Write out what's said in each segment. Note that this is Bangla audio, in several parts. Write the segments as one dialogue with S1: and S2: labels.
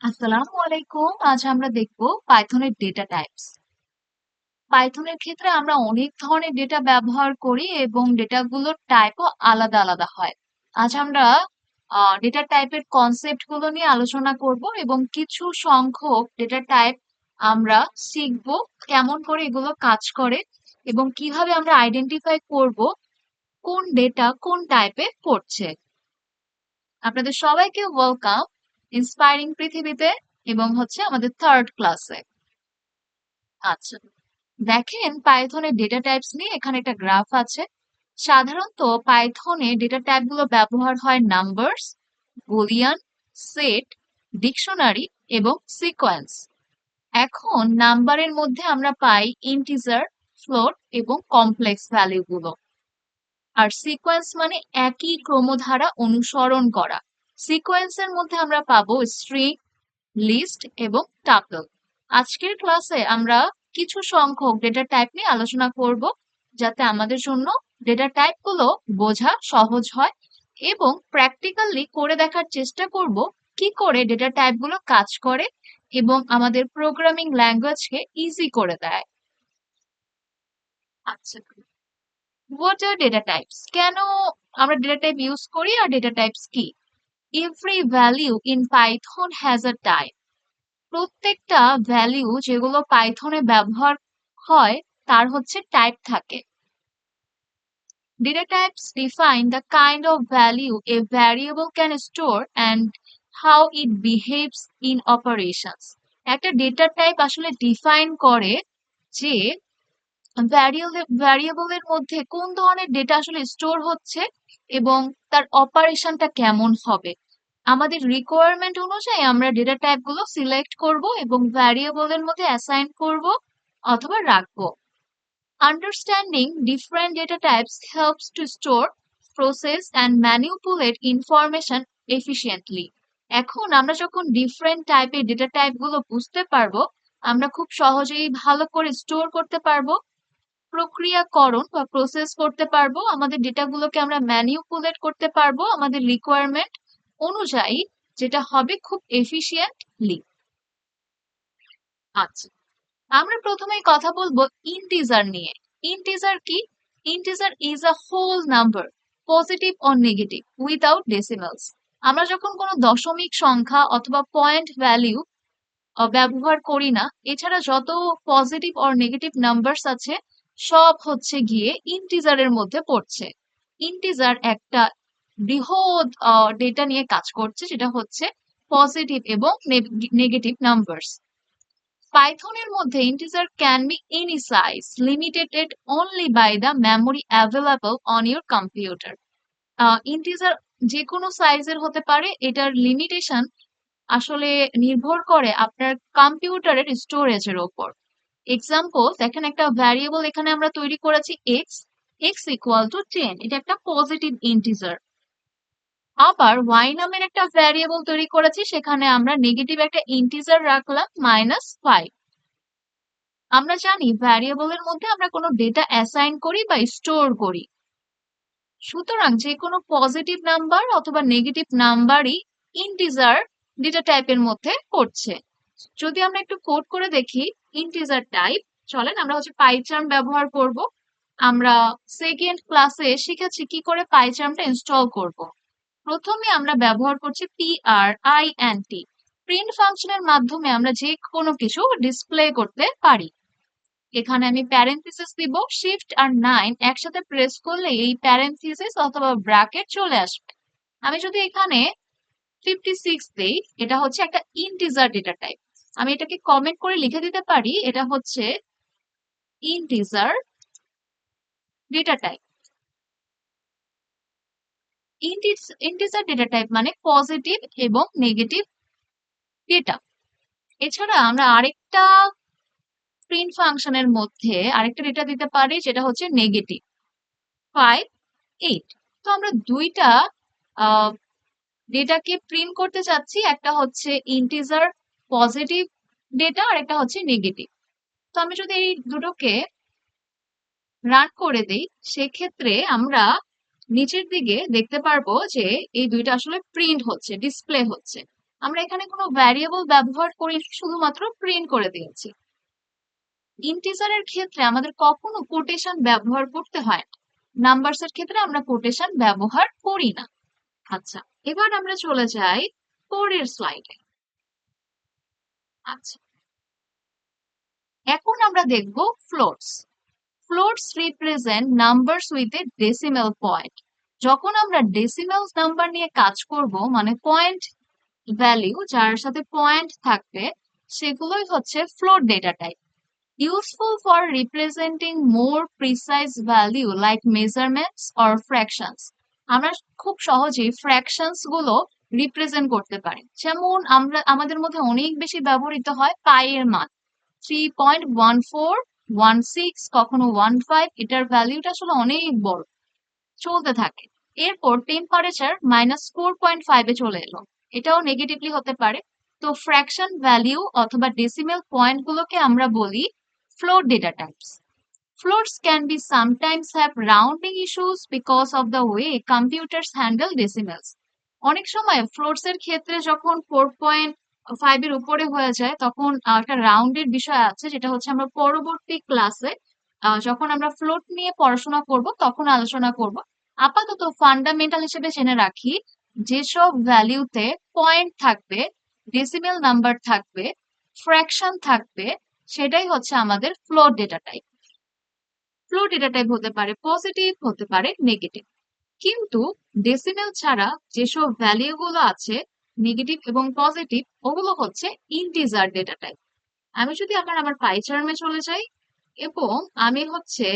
S1: আসসালামু আলাইকুম। আজ আমরা দেখব পাইথনের ডেটা টাইপস। পাইথনের ক্ষেত্রে আমরা অনেক ধরনের ডেটা ব্যবহার করি এবং ডেটাগুলোর টাইপও আলাদা আলাদা হয়। আজ আমরা ডেটা টাইপের কনসেপ্ট গুলো নিয়ে আলোচনা করব এবং কিছু সংখ্যক ডেটা টাইপ আমরা শিখব, কেমন করে এগুলো কাজ করে এবং কিভাবে আমরা আইডেন্টিফাই করব কোন ডেটা কোন টাইপে পড়ছে। আপনাদের সবাইকে ওয়েলকাম ইন্সপায়ারিং পৃথিবীতে এবং আমাদের থার্ড ক্লাসে। আচ্ছা, দেখেন পাইথনের ডেটা টাইপস নিয়ে এখানে একটা গ্রাফ আছে। সাধারণত পাইথনে ডেটা টাইপ গুলো ব্যবহার হয় নাম্বারস, বুলিয়ান, সেট, ডিকশনারি এবং সিকোয়েন্স। এখন নাম্বারের মধ্যে আমরা পাই ইন্টিজার, ফ্লোট এবং কমপ্লেক্স ভ্যালু গুলো। আর সিকোয়েন্স মানে একই ক্রমধারা অনুসরণ করা। সিকোয়েন্সের মধ্যে আমরা পাবো স্ট্রিং, লিস্ট এবং টাপল। আজকের ক্লাসে আমরা কিছু সংখ্যক ডেটা টাইপ নিয়ে আলোচনা করব, যাতে আমাদের জন্য ডেটা টাইপ গুলো বোঝা সহজ হয় এবং প্র্যাকটিক্যালি করে দেখার চেষ্টা করব কি করে ডেটা টাইপ গুলো কাজ করে এবং আমাদের প্রোগ্রামিং ল্যাঙ্গুয়েজকে ইজি করে দেয়। আচ্ছা, হোয়াট আর ডেটা টাইপস, কেন আমরা ডেটা টাইপ ইউজ করি আর ডেটা টাইপস কি? Every value in Python has a type. প্রত্যেকটা ভ্যালু যেগুলো পাইথনে ব্যবহার হয় তার টাইপ থাকে। Data types define the kind of value A variable can store and how it behaves in operations. একটা ডেটা টাইপ আসলে ডিফাইন করে যে ভ্যারিয়েবলের মধ্যে কোন ধরনের ডেটা আসলে স্টোর হচ্ছে এবং তার অপারেশনটা কেমন হবে। আমাদের রিকোয়ারমেন্ট অনুযায়ী আমরা ডেটা টাইপ গুলো সিলেক্ট করব এবং ভ্যারিয়েবলের মধ্যে অ্যাসাইন করব অথবা রাখবো। Understanding different data types helps to store, process and manipulate information efficiently. এখন আমরা যখন ডিফারেন্ট টাইপের ডেটা টাইপ গুলো বুঝতে পারবো, আমরা খুব সহজেই ভালো করে স্টোর করতে পারবো, প্রক্রিয়াকরণ বা প্রসেস করতে পারবো, আমাদের ডেটাগুলোকে আমরা ম্যানিপুলেট করতে পারবো আমাদের রিকোয়ারমেন্ট অনুযায়ী, যেটা হবে খুব এফিশিয়েন্টলি। আচ্ছা, আমরা প্রথমেই কথা বলবো ইন্টিজার নিয়ে। ইন্টিজার কি? Integer is a whole number, positive or negative, without decimals. আমরা যখন কোনো দশমিক সংখ্যা অথবা পয়েন্ট ভ্যালু ব্যবহার করি না, এছাড়া যত পজিটিভ অর নেগেটিভ নাম্বারস আছে সব গিয়ে ইন্টিজারের মধ্যে পড়ছে। ইন্টিজার একটা বৃহৎ ডেটা নিয়ে কাজ করছে, যেটা পজিটিভ এবং নেগেটিভ নাম্বারস। পাইথনের মধ্যে integer can be any size, limited only by the memory available on your computer. Integer যে কোনো সাইজের হতে পারে, এটার লিমিটেশন আসলে নির্ভর করে আপনার কম্পিউটারের স্টোরেজের উপর। এক্সাম্পল দেখেন, একটা ভ্যারিয়েবল এখানে আমরা তৈরি করেছি এক্স, এক্স ইকুয়াল টু 10, এটা একটা পজিটিভ ইন্টিজার। আবার ওয়াই নামের একটা ভ্যারিয়েবল তৈরি করেছি, সেখানে আমরা নেগেটিভ একটা ইন্টিজার রাখলাম -5। আমরা জানি ভ্যারিয়েবলের মধ্যে আমরা কোনো ডেটা অ্যাসাইন করি বা স্টোর করি, সুতরাং যে কোনো পজিটিভ নাম্বার অথবা নেগেটিভ নাম্বারই ইন্টিজার ডেটা টাইপের মধ্যে পড়ছে। যদি আমরা একটু কোড করে দেখি ইন্টিজার টাইপ, চলেন আমরা পাইচার্ম ব্যবহার করব। আমরা সেকেন্ড ক্লাসে শিখেছি কি করে পাইচার্মটা ইনস্টল করব। প্রথমে আমরা ব্যবহার করছি print। প্রিন্ট ফাংশনের মাধ্যমে আমরা যে কোনো কিছু ডিসপ্লে করতে পারি। এখানে আমি প্যারেনথেসিস দিব, শিফট আর 9 একসাথে প্রেস করলে এই প্যারেনথেসিস অথবা ব্র্যাকেট চলে আসবে। আমি যদি এখানে 56 দেই, এটা একটা ইন্টিজার ডেটা টাইপ। আমি এটাকে কমেন্ট করে লিখে দিতে পারি, এটা integer data type. Integer data type মানে পজিটিভ এবং নেগেটিভ ডেটা। এছাড়া আমরা আরেকটা প্রিন্ট ফাংশনের মধ্যে আরেকটা ডেটা দিতে পারি, যেটা নেগেটিভ 5, 8। তো আমরা দুইটা ডেটাকে প্রিন্ট করতে চাচ্ছি, একটা ইন্টিজার পজিটিভ ডেটা আর একটা নেগেটিভ। তো আমি যদি এই দুটোকে রান করে দেই, সেক্ষেত্রে আমরা নিচের দিকে দেখতে পারবো যে এই দুইটা আসলে প্রিন্ট হচ্ছে, ডিসপ্লে হচ্ছে। আমরা এখানে কোনো ভ্যারিয়েবল ব্যবহার করিনি, শুধুমাত্র প্রিন্ট করে দিয়েছি। ইন্টিজারের ক্ষেত্রে আমাদের কখনো কোটেশন ব্যবহার করতে হয় না, নাম্বারস এর ক্ষেত্রে আমরা কোটেশন ব্যবহার করি না। আচ্ছা, এবার আমরা চলে যাই পরের স্লাইডে। আচ্ছা, এখন আমরা দেখব floats. Floats represent numbers with a decimal point. যখন আমরা ডেসিমাল নাম্বার নিয়ে কাজ করব, মানে পয়েন্ট ভ্যালু যার সাথে পয়েন্ট থাকবে, সেগুলোই হচ্ছে float data type, useful for representing more precise value like measurements or fractions. আমরা খুব সহজেই ফ্র্যাকশনস গুলো রিপ্রেজেন্ট করতে পারি। যেমন আমাদের মধ্যে অনেক বেশি ব্যবহৃত হয় পাই এর মান 3.1416, কখনো 15, এটার ভ্যালুটা আসলে অনেক বড়, চলতে থাকে। এরপর টেম্পারেচার -4.5 এ চলে এলো, এটাও নেগেটিভলি হতে পারে। তো ফ্র্যাকশন ভ্যালু অথবা ডেসিমেল পয়েন্ট গুলোকে আমরা বলি float data types. Floats can be sometimes have rounding issues because of the way computers handle decimals. অনেক সময় ফ্লোটস এর ক্ষেত্রে যখন 4.5 এর উপরে হয়ে যায়, তখন একটা রাউন্ডের বিষয় আছে, যেটা হচ্ছে আমরা পরবর্তী ক্লাসে যখন আমরা ফ্লোট নিয়ে পড়াশোনা করব তখন আলোচনা করব। আপাতত ফান্ডামেন্টাল হিসেবে জেনে রাখি, যেসব ভ্যালুতে পয়েন্ট থাকবে, ডেসিমেল নাম্বার থাকবে, ফ্র্যাকশন থাকবে, সেটাই হচ্ছে আমাদের float data type. Float data type হতে পারে পজিটিভ, হতে পারে নেগেটিভ। কিন্তু ডেসিমেল ছাড়া যেসব ভ্যালু গুলো আছে, নেগেটিভ এবং পজিটিভ, ওগুলো হচ্ছে ইন্টিজার ডেটা টাইপ। আমি যদি আমার পাইচার্মে চলে যাই, এবং আমি হচ্ছে,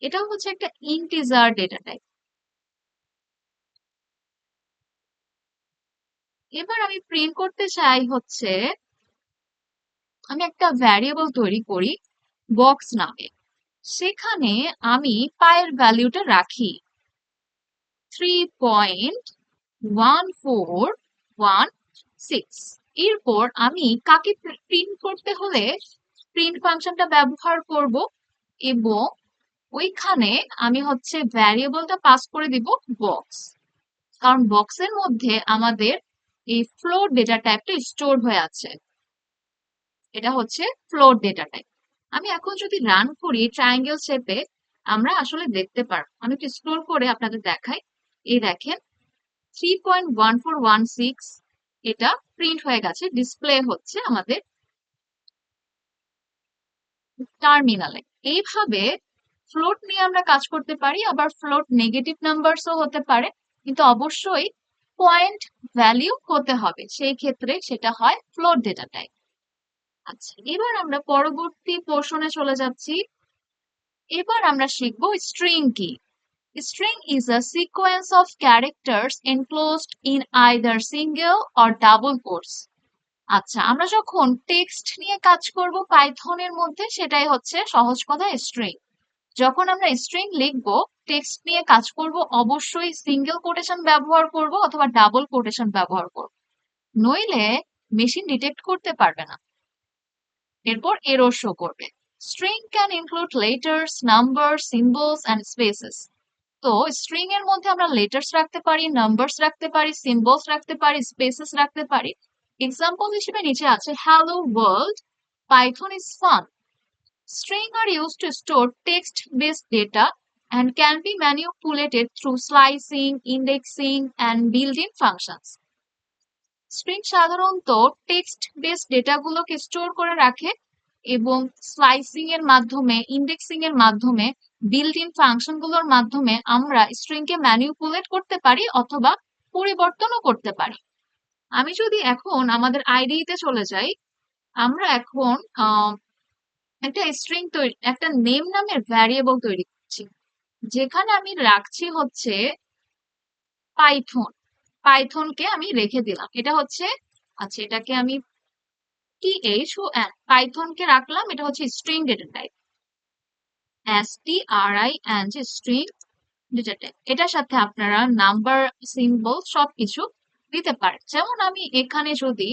S1: এটাও হচ্ছে একটা ইন্টিজার ডেটা টাইপ। এবার আমি প্রিন্ট করতে চাই হচ্ছে, আমি একটা ভ্যারিয়েবল তৈরি করি বক্স নামে, সেখানে আমি পায়ের ভ্যালুটা রাখি 3.1416। এরপর আমি কাকে প্রিন্ট করতে হলে প্রিন্ট ফাংশনটা ব্যবহার করব, এবং ওইখানে আমি হচ্ছে ভ্যারিয়েবলটা পাস করে দিব বক্স, কারণ বক্সের মধ্যে আমাদের এই ফ্লোট ডেটা টাইপটা স্টোর হয়ে আছে। এটা হচ্ছে ফ্লোট ডেটা টাইপ। আমি এখন যদি রান করি ট্রায়াঙ্গেল শেপে, আমরা আসলে দেখতে পারবো। আমি একটু স্ক্রল করে আপনাদের দেখাই। এই দেখেন 3.1416 এটা প্রিন্ট হয়ে গেছে, ডিসপ্লে হচ্ছে আমাদের টার্মিনালে। এইভাবে ফ্লোট নিয়ে আমরা কাজ করতে পারি, আবার ফ্লোট নেগেটিভ নাম্বারসও হতে পারে, কিন্তু অবশ্যই পয়েন্ট ভ্যালু হতে হবে, সেই ক্ষেত্রে সেটা হয় ফ্লোট ডেটা টাইপ। আচ্ছা, এবার আমরা পরবর্তী পোর্শনে চলে যাচ্ছি। এবার আমরা শিখব স্ট্রিং কি। String is a sequence of characters enclosed in either single or double quotes. আচ্ছা, আমরা যখন টেক্সট নিয়ে কাজ করব পাইথনের মধ্যে, সেটাই হচ্ছে সহজ কথা স্ট্রিং। যখন আমরা স্ট্রিং লিখব, টেক্সট নিয়ে কাজ করব, অবশ্যই সিঙ্গেল কোটেশন ব্যবহার করব অথবা ডাবল কোটেশন ব্যবহার করব, নইলে মেশিন ডিটেক্ট করতে পারবে না, এরপর এরর শো করবে। String can include letters, numbers, symbols and spaces. তো স্ট্রিং এর মধ্যে আমরা লেটার্স রাখতে পারি, নাম্বারস রাখতে পারি, সিম্বলস রাখতে পারি, স্পেসেস রাখতে পারি। এক্সাম্পল হিসেবে নিচে আছে hello world, Python is fun. String are used to store text-based data and can be manipulated through slicing, indexing and built-in functions. String সাধারণত টেক্সট বেসড ডেটাগুলোকে স্টোর করে রাখে, এবং স্লাইসিং এর মাধ্যমে, ইন্ডেক্সিং এর মাধ্যমে, বিল্ট ইন ফাংশন গুলোর মাধ্যমে আমরা স্ট্রিং কে ম্যানিপুলেট করতে পারি অথবা পরিবর্তনও করতে পারি। আমি যদি এখন আমাদের আইডিই তে চলে যাই, আমরা এখন একটা স্ট্রিং তৈরি, একটা নেম নামের ভ্যারিয়েবল তৈরি করছি, যেখানে আমি রাখছি হচ্ছে পাইথন। পাইথনকে আমি রেখে দিলাম, এটা হচ্ছে, আচ্ছা এটাকে আমি THON, পাইথনকে রাখলাম, এটা হচ্ছে string data type, STRING, string data type. এটার সাথে আপনারা নাম্বার, সিম্বল সবকিছু দিতে পারেন। যেমন আমি এখানে যদি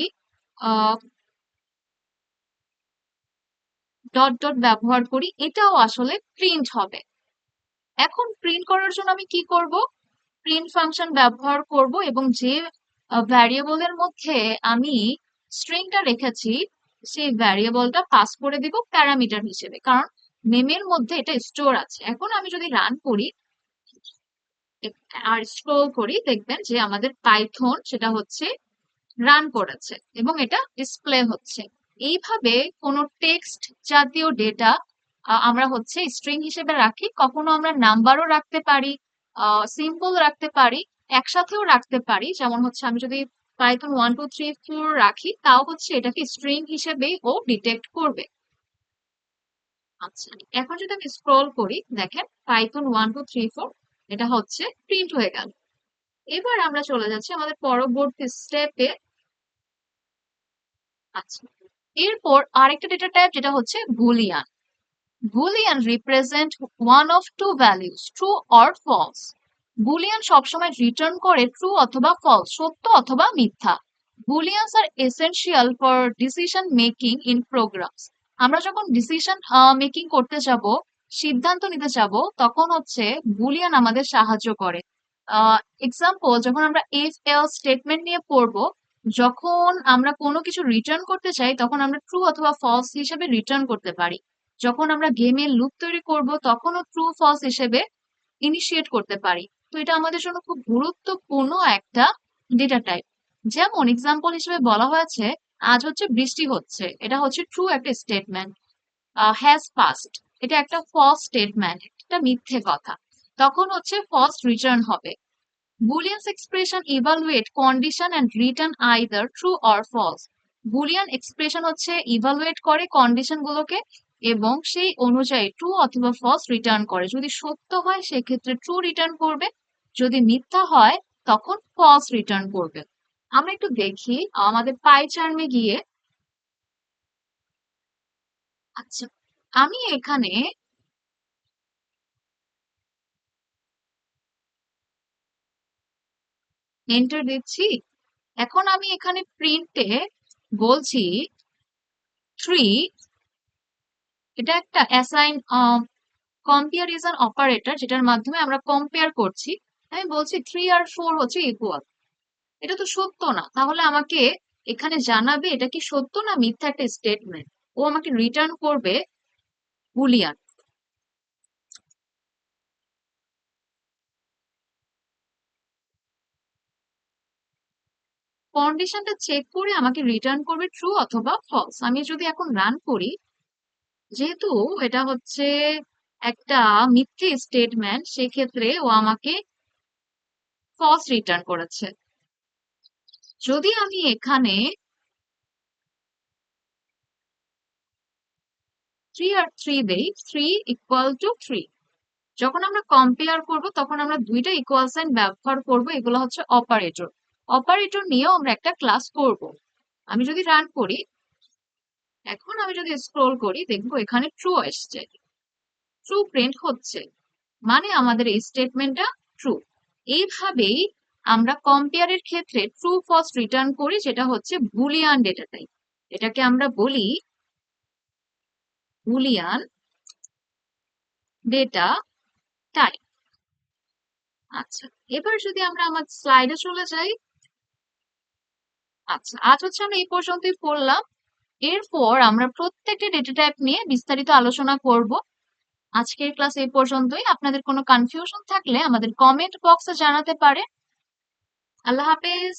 S1: ডট ডট ব্যবহার করি, এটাও আসলে প্রিন্ট হবে। এখন প্রিন্ট করার জন্য আমি কি করব, প্রিন্ট ফাংশন ব্যবহার করব, এবং যে ভ্যারিয়েবলের মধ্যে আমি স্ট্রিংটা রেখেছি, সেই ভ্যারিয়েবলটা পাস করে দিব প্যারামিটার হিসেবে, কারণ নেমের মধ্যে এটা স্টোর আছে। এখন আমি যদি রান করি আর স্ক্রল করি, দেখবেন যে আমাদের পাইথন সেটা হচ্ছে রান করেছে এবং এটা ডিসপ্লে হচ্ছে। এইভাবে কোনো টেক্সট জাতীয় ডেটা আমরা হচ্ছে স্ট্রিং হিসেবে রাখি। কখনো আমরা নাম্বারও রাখতে পারি, সিম্বল রাখতে পারি, একসাথেও রাখতে পারি। যেমন হচ্ছে আমি যদি পাইথন 1 2 3 4 রাখি, তাও হচ্ছে এটাকে স্ট্রিং হিসেবেই ও ডিটেক্ট করবে। আচ্ছা, এখন যদি আমি স্ক্রল করি, দেখেন পাইথন 1 2 3 4 এটা হচ্ছে প্রিন্ট হয়ে গেল। এবার আমরা চলে যাচ্ছি আমাদের পরবর্তী স্টেপে। আচ্ছা, এরপর আরেকটা ডেটা টাইপ যেটা হচ্ছে Boolean. Boolean represent one of two values, true or false. Boolean সবসময় রিটার্ন করে ট্রু অথবা ফলস, সত্য অথবা মিথ্যা। Booleans are essential for decision making in programs. আমরা যখন ডিসিশন মেকিং করতে যাব, সিদ্ধান্ত নিতে যাব, তখন হচ্ছে বুলিয়ান আমাদের সাহায্য করে। এক্সাম্পল, যখন আমরা ইফ এলস স্টেটমেন্ট নিয়ে পড়বো, যখন আমরা কোনো কিছু রিটার্ন করতে চাই তখন আমরা ট্রু অথবা ফলস হিসেবে রিটার্ন করতে পারি। যখন আমরা গেমে লুপ তৈরি করব তখনও ট্রু ফলস হিসেবে ইনিশিয়েট করতে পারি। তো এটা আমাদের জন্য খুব গুরুত্বপূর্ণ একটা ডেটা টাইপ। যেমন এক্সাম্পল হিসেবে বলা হয়েছে আজ হচ্ছে বৃষ্টি হচ্ছে, এটা হচ্ছে ট্রু একটা স্টেটমেন্ট। হ্যাজ পাস্ট, এটা একটা ফলস স্টেটমেন্ট, এটা মিথ্যে কথা, তখন হচ্ছে ফলস রিটার্ন হবে। Boolean's expression evaluate condition and return either true or false. Boolean expression হচ্ছে ইভালুয়েট করে কন্ডিশন গুলোকে এবং সেই অনুযায়ী ট্রু অথবা ফলস রিটার্ন করে। যদি সত্য হয় সেক্ষেত্রে ট্রু রিটার্ন করবে, যদি মিথ্যা হয় তখন ফলস রিটার্ন করবে। আমরা একটু দেখি আমাদের পাই চার্মে গিয়ে। আচ্ছা, আমি এখানে এন্টার দিচ্ছি। এখন আমি এখানে প্রিন্টে বলছি 3, এটা একটা অ্যাসাইন কম্পারিজন অপারেটর যেটার মাধ্যমে আমরা কম্পেয়ার করছি। আমি বলছি 3 আর 4 হচ্ছে ইকুয়াল। এটা তো সত্য না, তাহলে আমাকে এখানে জানাবে এটা কি সত্য না মিথ্যা একটা স্টেটমেন্ট। ও আমাকে রিটার্ন করবে বুলিয়ান। কন্ডিশনটা চেক করে আমাকে রিটার্ন করবে ট্রু অথবা ফলস। আমি যদি এখন রান করি, যেহেতু এটা হচ্ছে একটা মিথ্যে স্টেটমেন্ট, সেক্ষেত্রে ও আমাকে ফলস রিটার্ন করেছে। যদি আমি এখানে 3 আর 3 দেই, 3 = 3, যখন আমরা কম্পেয়ার করব তখন আমরা দুইটা ইকুয়াল সাইন ব্যবহার করব, এগুলো হচ্ছে অপারেটর। অপারেটর নিয়েও আমরা একটা ক্লাস করব। আমি যদি রান করি, এখন আমি যদি স্ক্রল করি, দেখবো এখানে ট্রু এসছে, ট্রু প্রিন্ট হচ্ছে, মানে আমাদের এই স্টেটমেন্টটা ট্রু। এইভাবেই আমরা কম্পেয়ারের ক্ষেত্রে ট্রু ফলস রিটার্ন করি, যেটা হচ্ছে বুলিয়ান ডেটা টাইপ। এটাকে আমরা বলি বুলিয়ান ডেটা টাইপ। আচ্ছা, এবার যদি আমরা আমার স্লাইডে চলে যাই। আচ্ছা, আজ হচ্ছে আমরা এই পর্যন্তই পড়লাম। এরপর আমরা প্রত্যেকটি ডেটা টাইপ নিয়ে বিস্তারিত আলোচনা করব। আজকের ক্লাস এই পর্যন্তই। আপনাদের কোনো কনফিউশন থাকলে আমাদের কমেন্ট বক্সে জানাতে পারে। আল্লাহ হাফেজ।